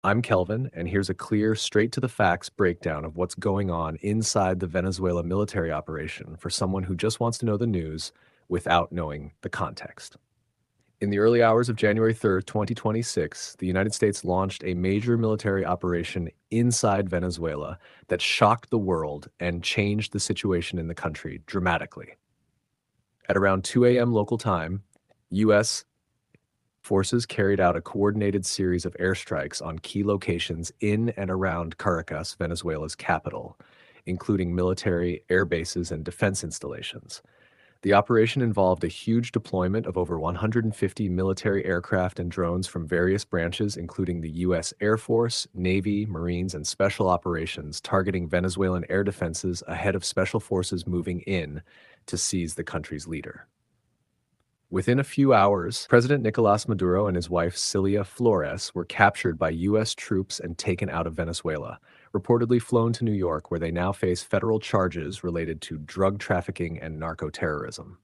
I'm Kelvin, and here's a clear, straight to the facts breakdown of what's going on inside the Venezuela military operation for someone who just wants to know the news without knowing the context. In the early hours of January 3rd, 2026, the United States launched a major military operation inside Venezuela that shocked the world and changed the situation in the country dramatically. At around 2 a.m. local time, U.S. forces carried out a coordinated series of airstrikes on key locations in and around Caracas, Venezuela's capital, including military, air bases, and defense installations. The operation involved a huge deployment of over 150 military aircraft and drones from various branches, including the U.S. Air Force, Navy, Marines, and Special Operations, targeting Venezuelan air defenses ahead of special forces moving in to seize the country's leader. Within a few hours, President Nicolás Maduro and his wife Cilia Flores were captured by U.S. troops and taken out of Venezuela, reportedly flown to New York, where they now face federal charges related to drug trafficking and narco-terrorism.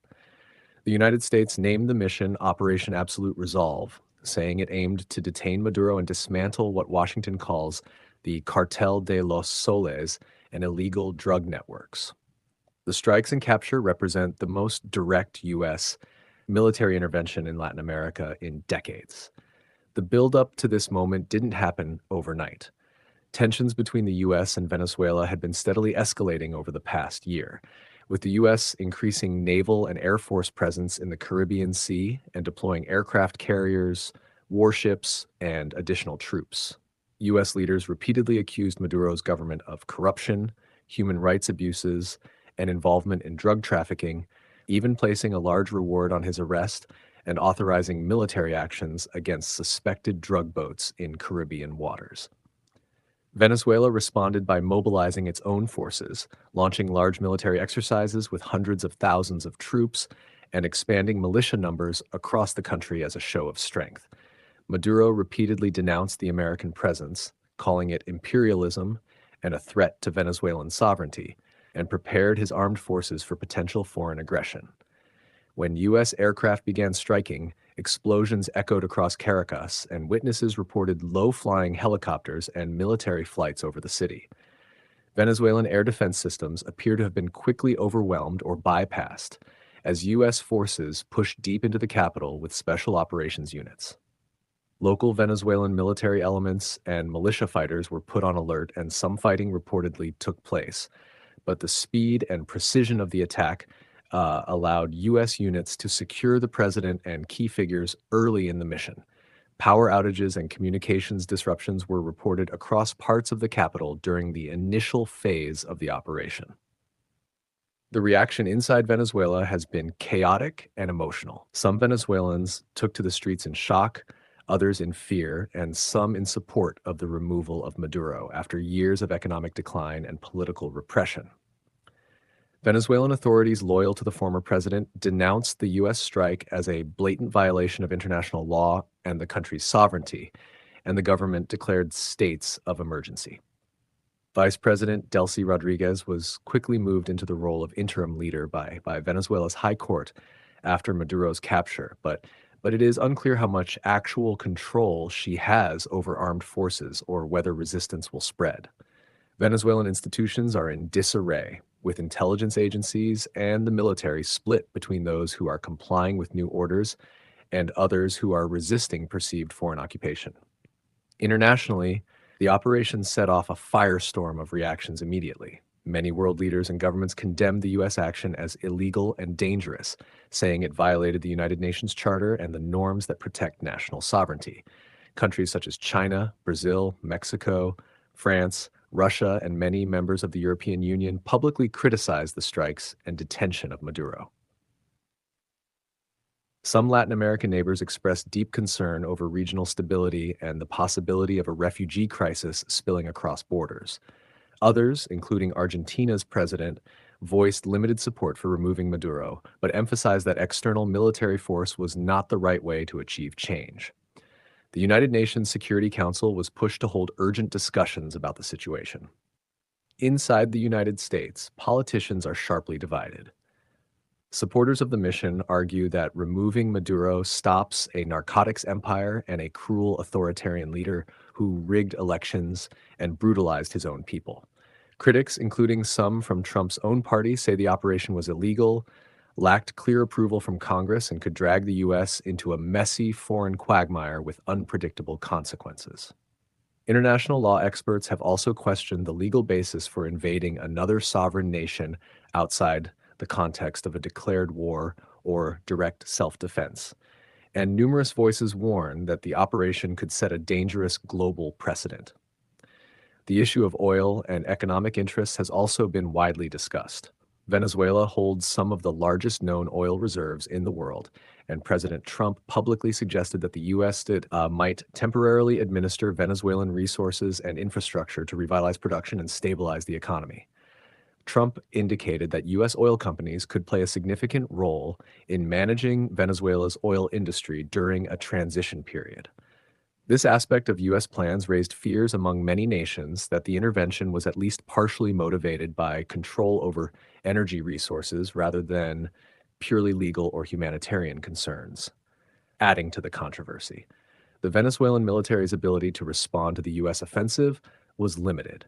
The United States named the mission Operation Absolute Resolve, saying it aimed to detain Maduro and dismantle what Washington calls the Cartel de los Soles and illegal drug networks. The strikes and capture represent the most direct U.S. military intervention in Latin America in decades. The buildup to this moment didn't happen overnight. Tensions between the U.S. and Venezuela had been steadily escalating over the past year, with the U.S. increasing naval and air force presence in the Caribbean Sea and deploying aircraft carriers, warships, and additional troops. U.S. leaders repeatedly accused Maduro's government of corruption, human rights abuses, and involvement in drug trafficking, even placing a large reward on his arrest and authorizing military actions against suspected drug boats in Caribbean waters. Venezuela responded by mobilizing its own forces, launching large military exercises with hundreds of thousands of troops, and expanding militia numbers across the country as a show of strength. Maduro repeatedly denounced the American presence, calling it imperialism and a threat to Venezuelan sovereignty, and prepared his armed forces for potential foreign aggression. When U.S. aircraft began striking, explosions echoed across Caracas, and witnesses reported low-flying helicopters and military flights over the city. Venezuelan air defense systems appear to have been quickly overwhelmed or bypassed as U.S. forces pushed deep into the capital with special operations units. Local Venezuelan military elements and militia fighters were put on alert, and some fighting reportedly took place. But the speed and precision of the attack allowed U.S. units to secure the president and key figures early in the mission. Power outages and communications disruptions were reported across parts of the capital during the initial phase of the operation. The reaction inside Venezuela has been chaotic and emotional. Some Venezuelans took to the streets in shock, others in fear, and some in support of the removal of Maduro after years of economic decline and political repression. Venezuelan authorities loyal to the former president denounced the U.S. strike as a blatant violation of international law and the country's sovereignty, and the government declared states of emergency. Vice President Delcy Rodriguez was quickly moved into the role of interim leader by Venezuela's high court after Maduro's capture, but it is unclear how much actual control she has over armed forces or whether resistance will spread. Venezuelan institutions are in disarray, with intelligence agencies and the military split between those who are complying with new orders and others who are resisting perceived foreign occupation. Internationally, the operation set off a firestorm of reactions immediately. Many world leaders and governments condemned the U.S. action as illegal and dangerous, saying it violated the United Nations Charter and the norms that protect national sovereignty. Countries such as China, Brazil, Mexico, France, Russia, and many members of the European Union publicly criticized the strikes and detention of Maduro. Some Latin American neighbors expressed deep concern over regional stability and the possibility of a refugee crisis spilling across borders. Others, including Argentina's president, voiced limited support for removing Maduro, but emphasized that external military force was not the right way to achieve change. The United Nations Security Council was pushed to hold urgent discussions about the situation. Inside the United States, politicians are sharply divided. Supporters of the mission argue that removing Maduro stops a narcotics empire and a cruel authoritarian leader who rigged elections and brutalized his own people. Critics, including some from Trump's own party, say the operation was illegal, lacked clear approval from Congress, and could drag the U.S. into a messy foreign quagmire with unpredictable consequences. International law experts have also questioned the legal basis for invading another sovereign nation outside the context of a declared war or direct self-defense, and numerous voices warn that the operation could set a dangerous global precedent. The issue of oil and economic interests has also been widely discussed. Venezuela holds some of the largest known oil reserves in the world, and President Trump publicly suggested that the U.S. might temporarily administer Venezuelan resources and infrastructure to revitalize production and stabilize the economy. Trump indicated that U.S. oil companies could play a significant role in managing Venezuela's oil industry during a transition period. This aspect of U.S. plans raised fears among many nations that the intervention was at least partially motivated by control over energy resources rather than purely legal or humanitarian concerns, adding to the controversy. The Venezuelan military's ability to respond to the U.S. offensive was limited.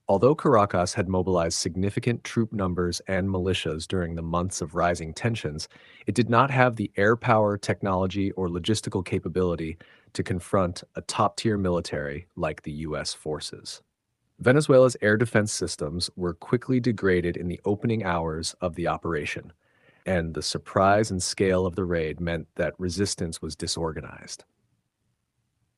Although Caracas had mobilized significant troop numbers and militias during the months of rising tensions, it did not have the air power, technology, or logistical capability to confront a top-tier military like the U.S. forces. Venezuela's air defense systems were quickly degraded in the opening hours of the operation, and the surprise and scale of the raid meant that resistance was disorganized.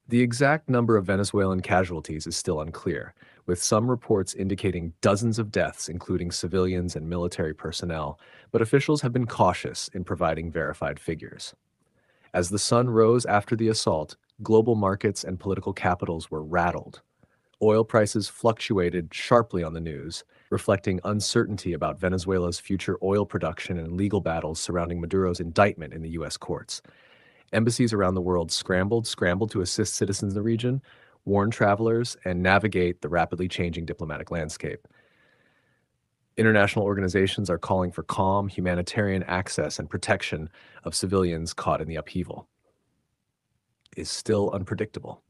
The exact number of Venezuelan casualties is still unclear, with some reports indicating dozens of deaths, including civilians and military personnel, but officials have been cautious in providing verified figures. As the sun rose after the assault, global markets and political capitals were rattled. Oil prices fluctuated sharply on the news, reflecting uncertainty about Venezuela's future oil production and legal battles surrounding Maduro's indictment in the U.S. courts. Embassies around the world scrambled to assist citizens in the region, warn travelers, and navigate the rapidly changing diplomatic landscape. International organizations are calling for calm, humanitarian access and protection of civilians caught in the upheaval. Is still unpredictable.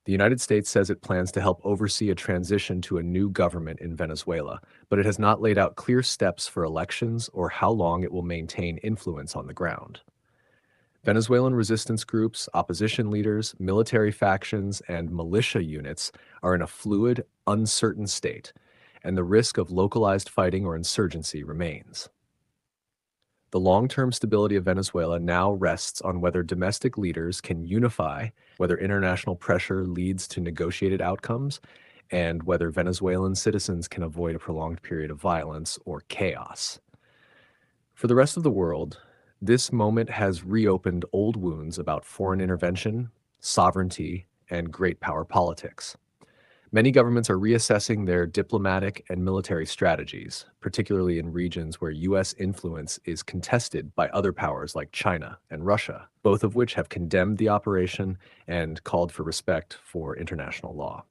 The United States says it plans to help oversee a transition to a new government in Venezuela, but it has not laid out clear steps for elections or how long it will maintain influence on the ground. Venezuelan resistance groups, opposition leaders, military factions, and militia units are in a fluid, uncertain state, and the risk of localized fighting or insurgency remains. The long-term stability of Venezuela now rests on whether domestic leaders can unify, whether international pressure leads to negotiated outcomes, and whether Venezuelan citizens can avoid a prolonged period of violence or chaos. For the rest of the world, this moment has reopened old wounds about foreign intervention, sovereignty, and great power politics. Many governments are reassessing their diplomatic and military strategies, particularly in regions where U.S. influence is contested by other powers like China and Russia, both of which have condemned the operation and called for respect for international law.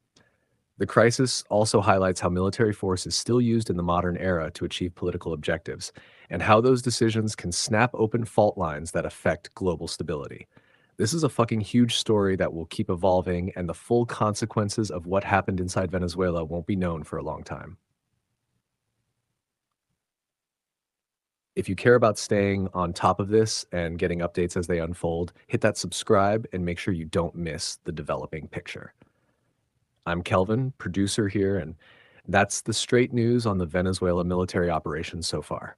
The crisis also highlights how military force is still used in the modern era to achieve political objectives, and how those decisions can snap open fault lines that affect global stability. This is a fucking huge story that will keep evolving, and the full consequences of what happened inside Venezuela won't be known for a long time. If you care about staying on top of this and getting updates as they unfold, hit that subscribe and make sure you don't miss the developing picture. I'm Kelvin, producer here, and that's the straight news on the Venezuela military operation so far.